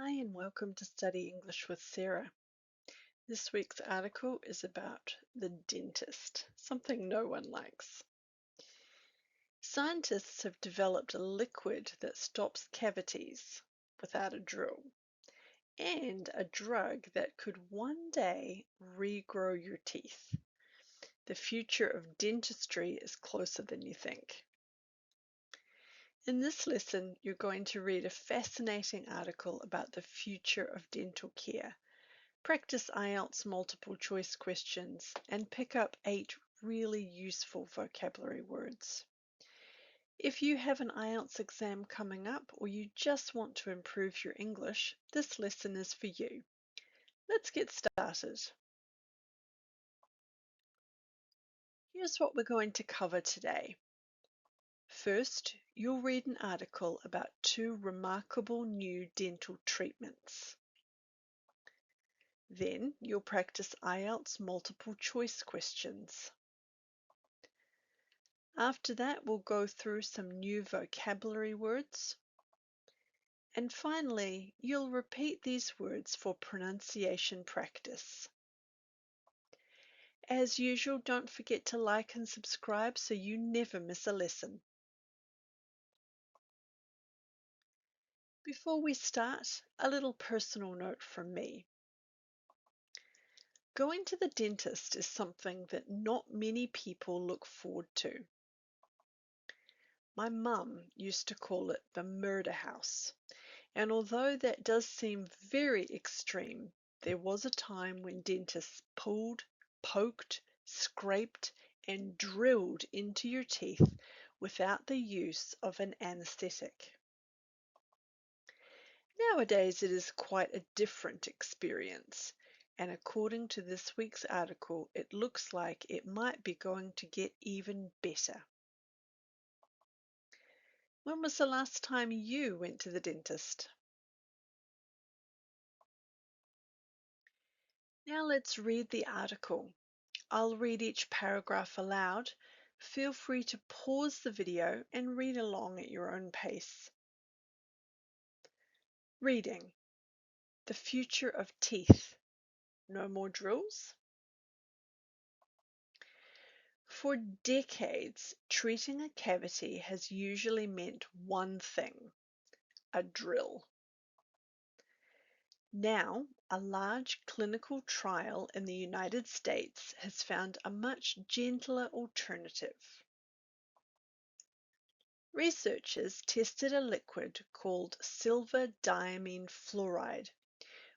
Hi and welcome to Study English with Sarah. This week's article is about the dentist, something no one likes. Scientists have developed a liquid that stops cavities without a drill and a drug that could one day regrow your teeth. The future of dentistry is closer than you think. In this lesson, you're going to read a fascinating article about the future of dental care. Practice IELTS multiple choice questions and pick up 8 really useful vocabulary words. If you have an IELTS exam coming up or you just want to improve your English, this lesson is for you. Let's get started. Here's what we're going to cover today. First, you'll read an article about 2 remarkable new dental treatments. Then you'll practice IELTS multiple choice questions. After that, we'll go through some new vocabulary words. And finally, you'll repeat these words for pronunciation practice. As usual, don't forget to like and subscribe so you never miss a lesson. Before we start, a little personal note from me. Going to the dentist is something that not many people look forward to. My mum used to call it the murder house, and although that does seem very extreme, there was a time when dentists pulled, poked, scraped, and drilled into your teeth without the use of an anesthetic. Nowadays it is quite a different experience, and according to this week's article, it looks like it might be going to get even better. When was the last time you went to the dentist? Now let's read the article. I'll read each paragraph aloud. Feel free to pause the video and read along at your own pace. Reading. The future of teeth. No more drills? For decades, treating a cavity has usually meant one thing, a drill. Now, a large clinical trial in the United States has found a much gentler alternative. Researchers tested a liquid called silver diamine fluoride,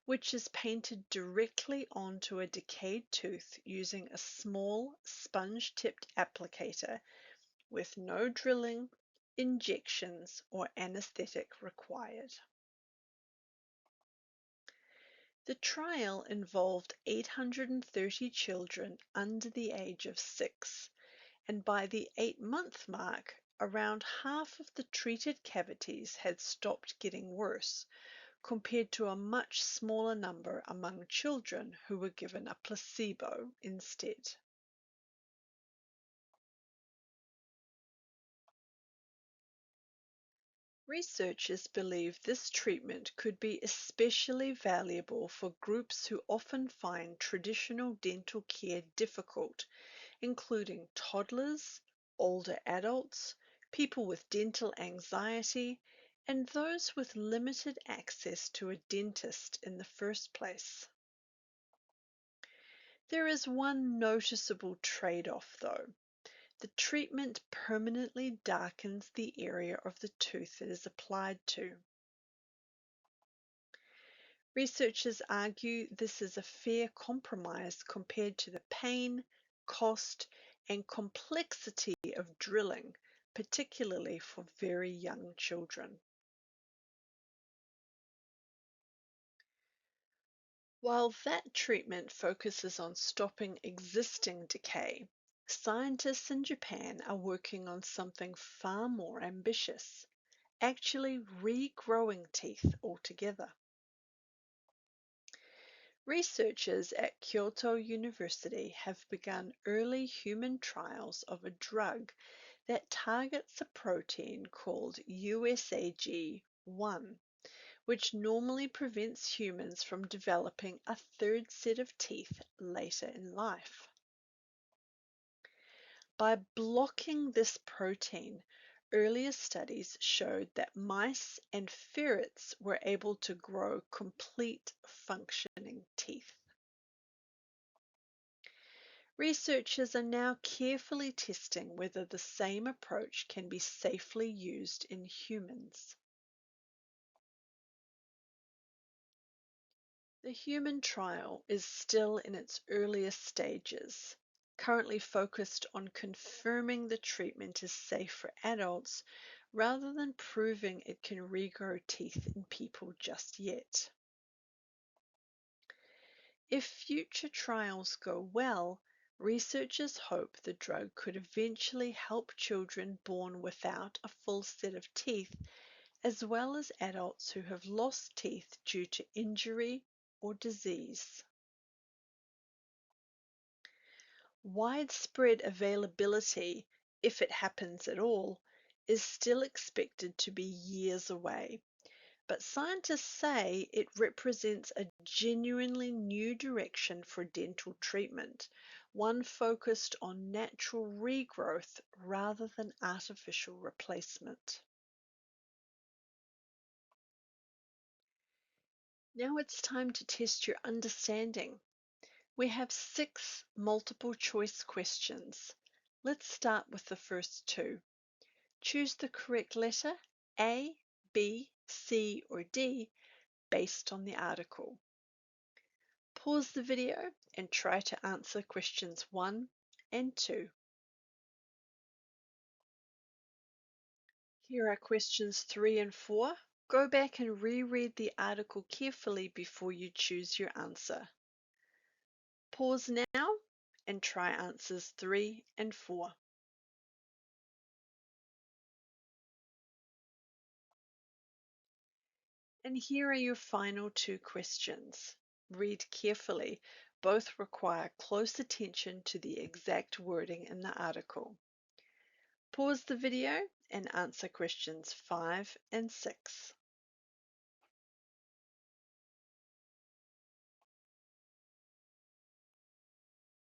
which is painted directly onto a decayed tooth using a small sponge-tipped applicator with no drilling, injections, or anesthetic required. The trial involved 830 children under the age of 6, and by the 8-month mark, around half of the treated cavities had stopped getting worse, compared to a much smaller number among children who were given a placebo instead. Researchers believe this treatment could be especially valuable for groups who often find traditional dental care difficult, including toddlers, older adults, people with dental anxiety, and those with limited access to a dentist in the first place. There is one noticeable trade-off though. The treatment permanently darkens the area of the tooth it is applied to. Researchers argue this is a fair compromise compared to the pain, cost, and complexity of drilling, particularly for very young children. While that treatment focuses on stopping existing decay, scientists in Japan are working on something far more ambitious, actually regrowing teeth altogether. Researchers at Kyoto University have begun early human trials of a drug that targets a protein called USAG1, which normally prevents humans from developing a third set of teeth later in life. By blocking this protein, earlier studies showed that mice and ferrets were able to grow complete functioning teeth. Researchers are now carefully testing whether the same approach can be safely used in humans. The human trial is still in its earliest stages, currently focused on confirming the treatment is safe for adults rather than proving it can regrow teeth in people just yet. If future trials go well, researchers hope the drug could eventually help children born without a full set of teeth, as well as adults who have lost teeth due to injury or disease. Widespread availability, if it happens at all, is still expected to be years away, but scientists say it represents a genuinely new direction for dental treatment, one focused on natural regrowth rather than artificial replacement. Now it's time to test your understanding. We have 6 multiple choice questions. Let's start with the first 2. Choose the correct letter A, B, C, or D based on the article. Pause the video and try to answer questions 1 and 2. Here are questions 3 and 4. Go back and reread the article carefully before you choose your answer. Pause now and try answers 3 and 4. And here are your final 2 questions. Read carefully. Both require close attention to the exact wording in the article. Pause the video and answer questions 5 and 6.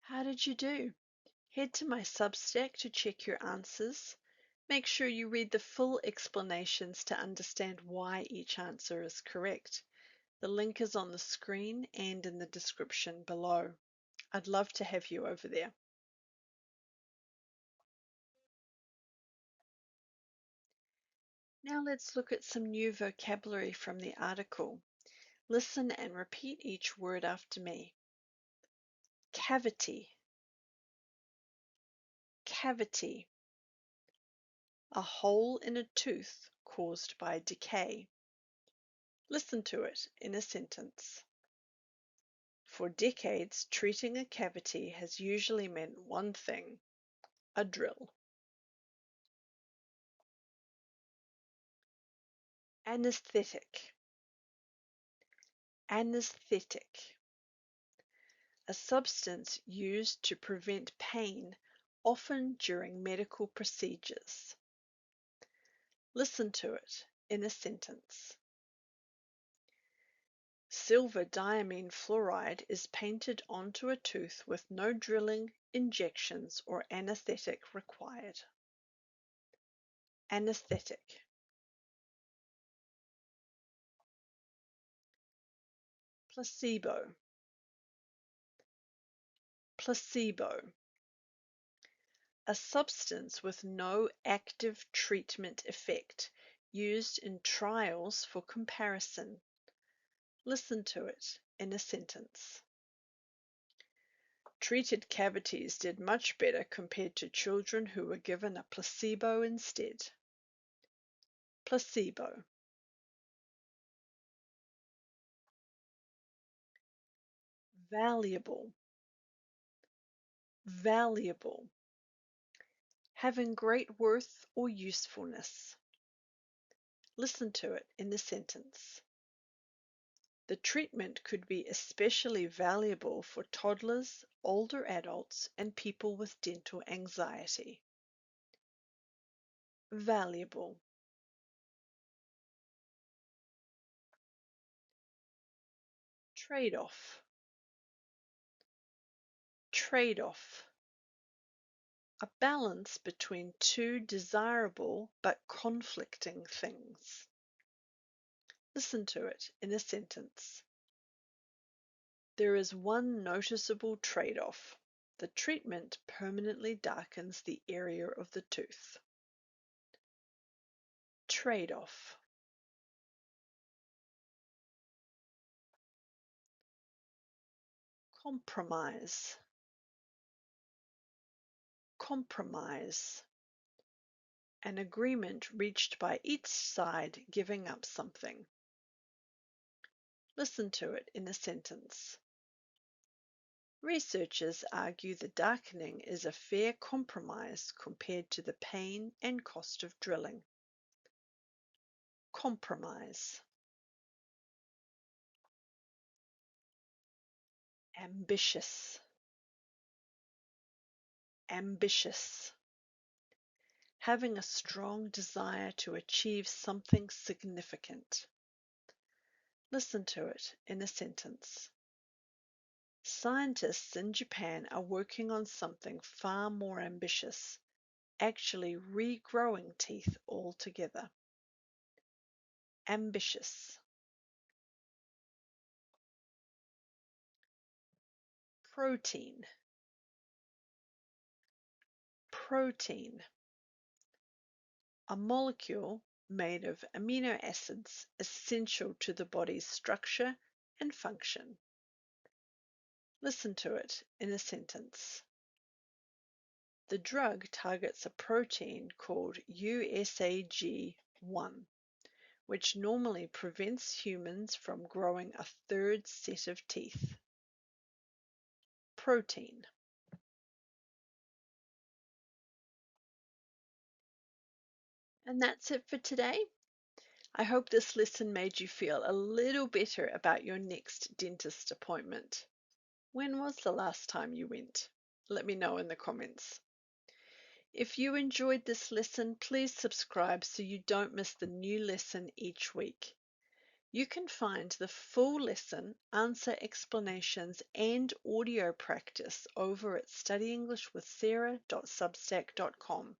How did you do? Head to my Substack to check your answers. Make sure you read the full explanations to understand why each answer is correct. The link is on the screen and in the description below. I'd love to have you over there. Now let's look at some new vocabulary from the article. Listen and repeat each word after me. Cavity, cavity. A hole in a tooth caused by decay. Listen to it in a sentence. For decades, treating a cavity has usually meant one thing, a drill. Anesthetic, anesthetic. A substance used to prevent pain, often during medical procedures. Listen to it in a sentence. Silver diamine fluoride is painted onto a tooth with no drilling, injections, or anesthetic required. Anesthetic. Placebo. Placebo. A substance with no active treatment effect used in trials for comparison. Listen to it in a sentence. Treated cavities did much better compared to children who were given a placebo instead. Placebo. Valuable. Valuable. Having great worth or usefulness. Listen to it in the sentence. The treatment could be especially valuable for toddlers, older adults, and people with dental anxiety. Valuable. trade-off, trade-off. A balance between two desirable but conflicting things. Listen to it in a sentence. There is one noticeable trade-off. The treatment permanently darkens the area of the tooth. Trade-off. Compromise. Compromise. An agreement reached by each side giving up something. Listen to it in a sentence. Researchers argue the darkening is a fair compromise compared to the pain and cost of drilling. Compromise. Ambitious. Ambitious. Having a strong desire to achieve something significant. Listen to it in a sentence. Scientists in Japan are working on something far more ambitious, actually regrowing teeth altogether. Ambitious. Protein. Protein. A molecule made of amino acids essential to the body's structure and function. Listen to it in a sentence. The drug targets a protein called USAG1, which normally prevents humans from growing a third set of teeth. Protein. And that's it for today. I hope this lesson made you feel a little better about your next dentist appointment. When was the last time you went? Let me know in the comments. If you enjoyed this lesson, please subscribe so you don't miss the new lesson each week. You can find the full lesson, answer explanations, and audio practice over at studyenglishwithsarah.substack.com.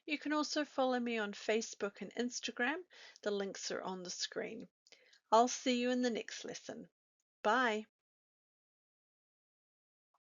You can also follow me on Facebook and Instagram. The links are on the screen. I'll see you in the next lesson. Bye.